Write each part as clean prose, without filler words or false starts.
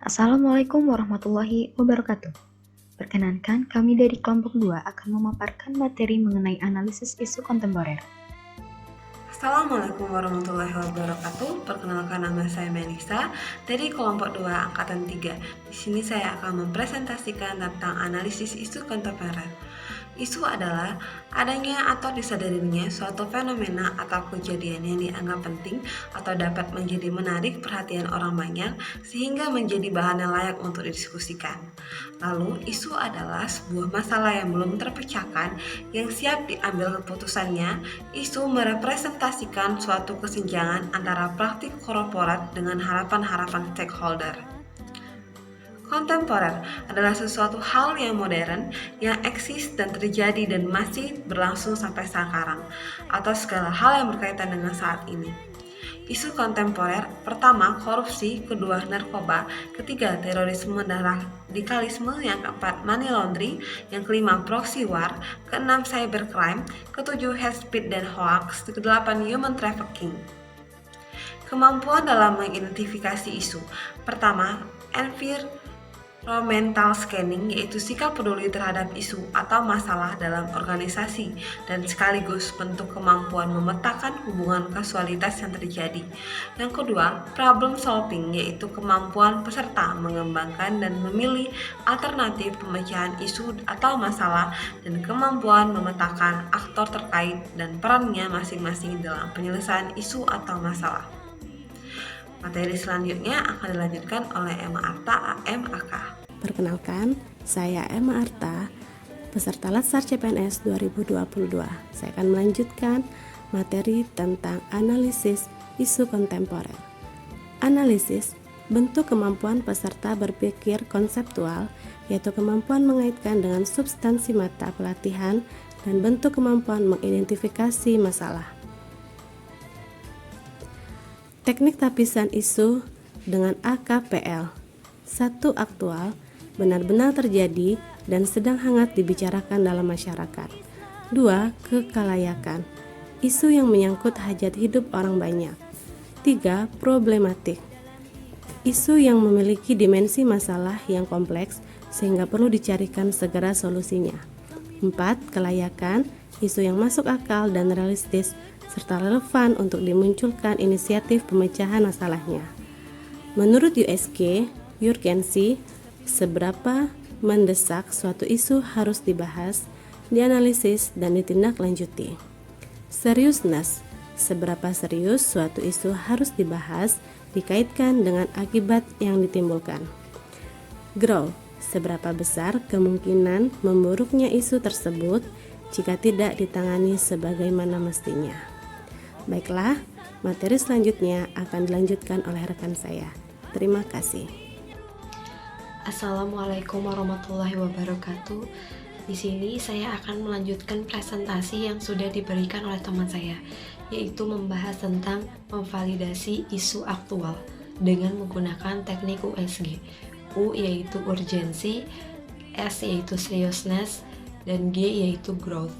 Assalamualaikum warahmatullahi wabarakatuh. Perkenankan, kami dari kelompok 2 akan memaparkan materi mengenai analisis isu kontemporer. Assalamualaikum warahmatullahi wabarakatuh. Perkenalkan, nama saya Melisa dari kelompok 2 angkatan 3. Di sini saya akan mempresentasikan tentang analisis isu kontemporer. Isu adalah adanya atau disadarinya suatu fenomena atau kejadian yang dianggap penting atau dapat menjadi menarik perhatian orang banyak sehingga menjadi bahan yang layak untuk didiskusikan. Lalu, isu adalah sebuah masalah yang belum terpecahkan yang siap diambil keputusannya. Isu merepresentasikan suatu kesenjangan antara praktik korporat dengan harapan-harapan stakeholder. Kontemporer adalah sesuatu hal yang modern, yang eksis dan terjadi dan masih berlangsung sampai sekarang, atau segala hal yang berkaitan dengan saat ini. Isu kontemporer: pertama, korupsi; kedua, narkoba; ketiga, terorisme dan radikalisme; yang keempat, money laundering; yang kelima, proxy war; keenam, cybercrime; ketujuh, hate speech dan hoax; kedelapan, human trafficking. Kemampuan dalam mengidentifikasi isu: pertama, environmental scanning, yaitu sikap peduli terhadap isu atau masalah dalam organisasi dan sekaligus bentuk kemampuan memetakan hubungan kausalitas yang terjadi. Yang kedua, problem solving, yaitu kemampuan peserta mengembangkan dan memilih alternatif pemecahan isu atau masalah dan kemampuan memetakan aktor terkait dan perannya masing-masing dalam penyelesaian isu atau masalah. Materi selanjutnya akan dilanjutkan oleh Emma Arta, AM, AK. Perkenalkan, saya Emma Arta, peserta Latsar CPNS 2022. Saya akan melanjutkan materi tentang analisis isu kontemporer. Analisis bentuk kemampuan peserta berpikir konseptual, yaitu kemampuan mengaitkan dengan substansi mata pelatihan dan bentuk kemampuan mengidentifikasi masalah. Teknik tapisan isu dengan AKPL. 1. Aktual, benar-benar terjadi dan sedang hangat dibicarakan dalam masyarakat. 2. Kekalayakan, isu yang menyangkut hajat hidup orang banyak. 3. Problematik, isu yang memiliki dimensi masalah yang kompleks sehingga perlu dicarikan segera solusinya. 4. Kelayakan, isu yang masuk akal dan realistis serta relevan untuk dimunculkan inisiatif pemecahan masalahnya. Menurut USG, urgensi, seberapa mendesak suatu isu harus dibahas, dianalisis, dan ditindaklanjuti. Seriousness, seberapa serius suatu isu harus dibahas, dikaitkan dengan akibat yang ditimbulkan. Growth, seberapa besar kemungkinan memburuknya isu tersebut jika tidak ditangani sebagaimana mestinya. Baiklah, materi selanjutnya akan dilanjutkan oleh rekan saya. Terima kasih. Assalamualaikum warahmatullahi wabarakatuh. Di sini saya akan melanjutkan presentasi yang sudah diberikan oleh teman saya, yaitu membahas tentang memvalidasi isu aktual dengan menggunakan teknik USG. U yaitu urgensi, S yaitu seriousness, dan G yaitu growth.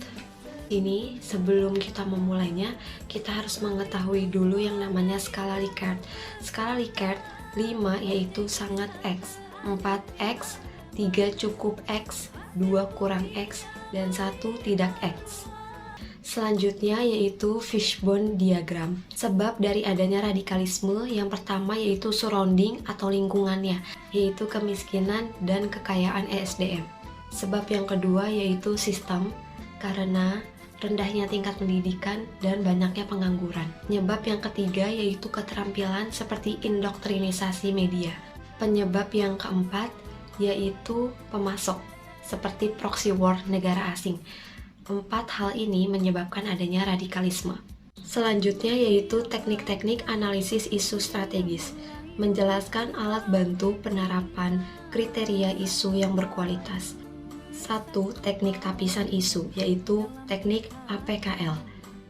Ini sebelum kita memulainya, kita harus mengetahui dulu yang namanya skala Likert. Skala Likert 5 yaitu sangat X, 4 X, 3 cukup X, 2 kurang X, dan 1 tidak X. Selanjutnya yaitu fishbone diagram. Sebab dari adanya radikalisme, yang pertama yaitu surrounding atau lingkungannya, yaitu kemiskinan dan kekayaan ESDM. Sebab yang kedua yaitu sistem, karena rendahnya tingkat pendidikan dan banyaknya pengangguran. Penyebab yang ketiga yaitu keterampilan seperti indoktrinisasi media. Penyebab yang keempat yaitu pemasok, seperti proxy war negara asing. 4 hal ini menyebabkan adanya radikalisme. Selanjutnya yaitu teknik-teknik analisis isu strategis, menjelaskan alat bantu penerapan kriteria isu yang berkualitas. 1. Teknik tapisan isu, yaitu teknik APKL,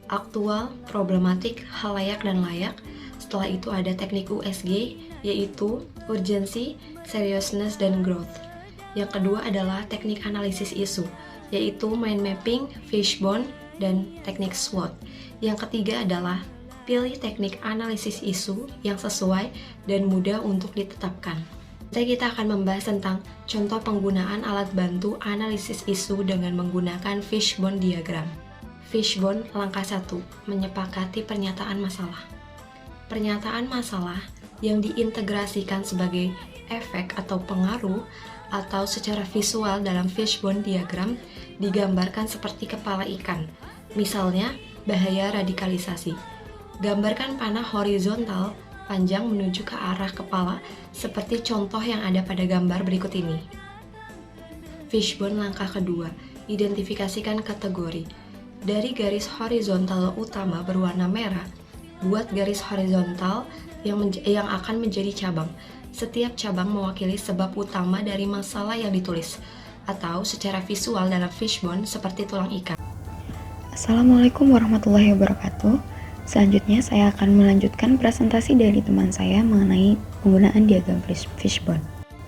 aktual, problematik, halayak, dan layak. Setelah itu ada teknik USG, yaitu urgency, seriousness, dan growth. Yang kedua adalah teknik analisis isu, yaitu mind mapping, fishbone, dan teknik SWOT. Yang ketiga adalah pilih teknik analisis isu yang sesuai dan mudah untuk ditetapkan. Kita akan membahas tentang contoh penggunaan alat bantu analisis isu dengan menggunakan fishbone diagram. Fishbone langkah 1, menyepakati pernyataan masalah. Pernyataan masalah yang diintegrasikan sebagai efek atau pengaruh atau secara visual dalam fishbone diagram digambarkan seperti kepala ikan. Misalnya, bahaya radikalisasi. Gambarkan panah horizontal panjang menuju ke arah kepala seperti contoh yang ada pada gambar berikut ini. Fishbone langkah kedua, identifikasikan kategori. Dari garis horizontal utama berwarna merah, buat garis horizontal yang akan menjadi cabang. Setiap cabang mewakili sebab utama dari masalah yang ditulis, atau secara visual dalam fishbone seperti tulang ikan. Assalamualaikum warahmatullahi wabarakatuh. Selanjutnya saya akan melanjutkan presentasi dari teman saya mengenai penggunaan diagram fishbone.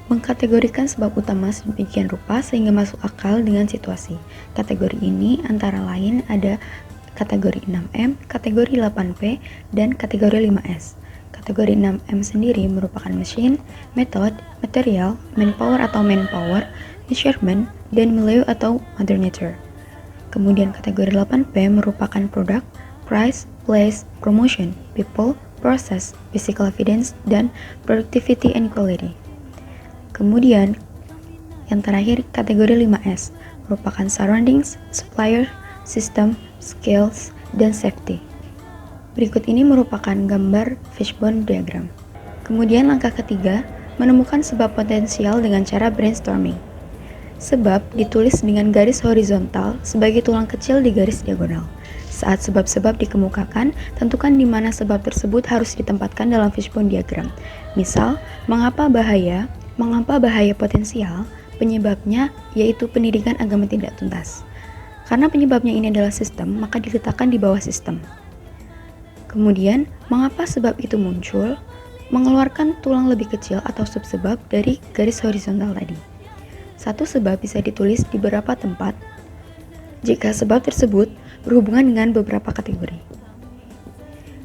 Mengkategorikan sebab utama sedemikian rupa sehingga masuk akal dengan situasi. Kategori ini antara lain ada kategori 6M, kategori 8P, dan kategori 5S. Kategori 6M sendiri merupakan machine, method, material, manpower atau manpower, measurement, dan milieu atau mother nature. Kemudian kategori 8P merupakan product, price, place, promotion, people, process, physical evidence, dan productivity and quality. Kemudian, yang terakhir kategori 5S merupakan surroundings, supplier, system, skills, dan safety. Berikut ini merupakan gambar fishbone diagram. Kemudian langkah ketiga, menemukan sebab potensial dengan cara brainstorming. Sebab ditulis dengan garis horizontal sebagai tulang kecil di garis diagonal. Saat sebab-sebab dikemukakan, tentukan di mana sebab tersebut harus ditempatkan dalam fishbone diagram. Misal, mengapa bahaya potensial, penyebabnya yaitu pendidikan agama tidak tuntas. Karena penyebabnya ini adalah sistem, maka diletakkan di bawah sistem. Kemudian, mengapa sebab itu muncul, mengeluarkan tulang lebih kecil atau subsebab dari garis horizontal tadi. Satu sebab bisa ditulis di beberapa tempat jika sebab tersebut berhubungan dengan beberapa kategori.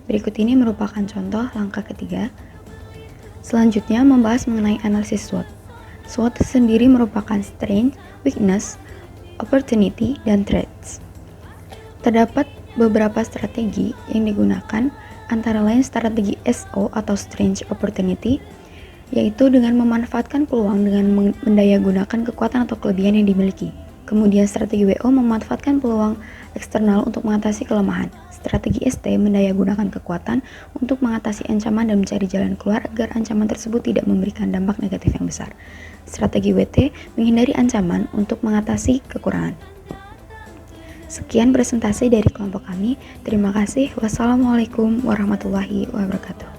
Berikut ini merupakan contoh langkah ketiga. Selanjutnya membahas mengenai analisis SWOT. SWOT sendiri merupakan strength, weakness, opportunity, dan threats. Terdapat beberapa strategi yang digunakan, antara lain strategi SO atau strength opportunity, yaitu dengan memanfaatkan peluang dengan mendayagunakan kekuatan atau kelebihan yang dimiliki. Kemudian strategi WO memanfaatkan peluang eksternal untuk mengatasi kelemahan. Strategi ST mendayagunakan kekuatan untuk mengatasi ancaman dan mencari jalan keluar agar ancaman tersebut tidak memberikan dampak negatif yang besar. Strategi WT menghindari ancaman untuk mengatasi kekurangan. Sekian presentasi dari kelompok kami. Terima kasih. Wassalamualaikum warahmatullahi wabarakatuh.